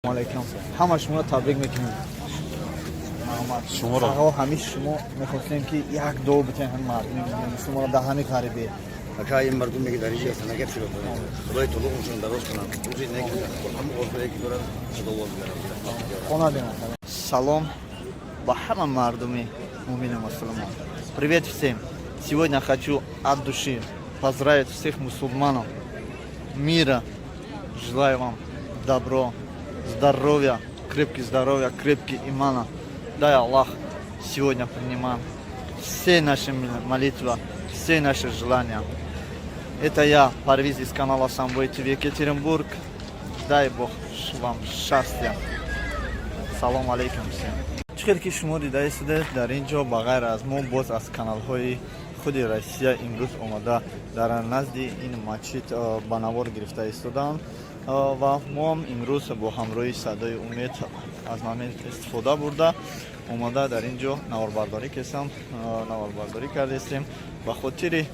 علیکم همه شما را تبریک میکنیم. شما را آقا همیشه شما میخواستیم که یک دو بتین هم مردمی شما را دهانی غریبه اکا این مردم میگه در اینجا هستن اگر چی بکنن خدای طلوعشون درست کنن روزی نکنن همه غرفه که دارن خدا بیارن خونه بینن. Салом ба ҳама мардуми муъмини мусулмон. Привет всем. Сегодня хочу от души поздравить всех мусульманов. Мира. Желаю вам добро, здоровья, крепкий имана. Дай Аллах сегодня принимаем все наши молитвы, все наши желания. Это я, Парвиз из канала Самбой ТВ Екатеринбург. Дай Бог вам счастья. Салом алейкум всем. چطور که شما دیده ایستید در اینجا بغیر از ما باز از کانال های خود روسیه امروز اومده در نزد این مسجد بنوار گرفته ایستادن و ما هم امروز با همراهی صدای امید از نام استفاده برده اومده در اینجا نواربرداری کردیم به خاطر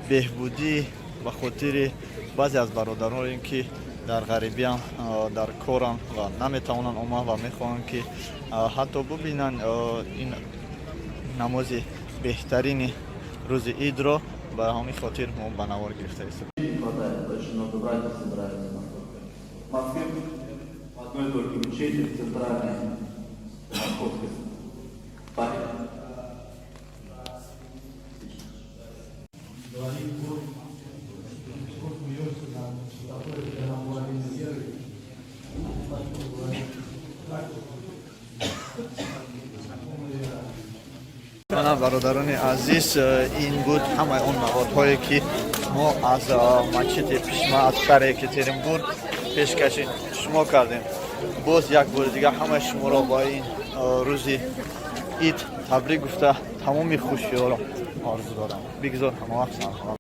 بهبودی به خاطر بعضی از برادران که در غریبیان در کارن و نمیتوانند اومد و میخواهند که حتی ببینن این نماز بهترین روز عید را به همین خاطر ما بنوار گرفته است. برادران عزیز این بود همه اون موادهایی که ما از مسجد پیشما از شهر یکاترینبورگ پیشکش شما کردیم. باز یک بار دیگه همه شما را با این روز عید تبریک گفته تمام خوشی‌ها را آرزو دارم. بگذار همه وقت سلام.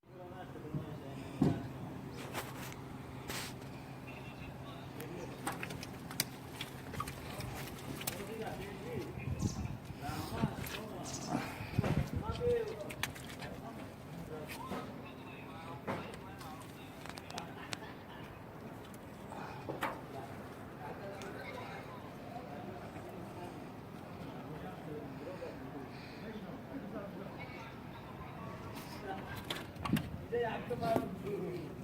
Come on.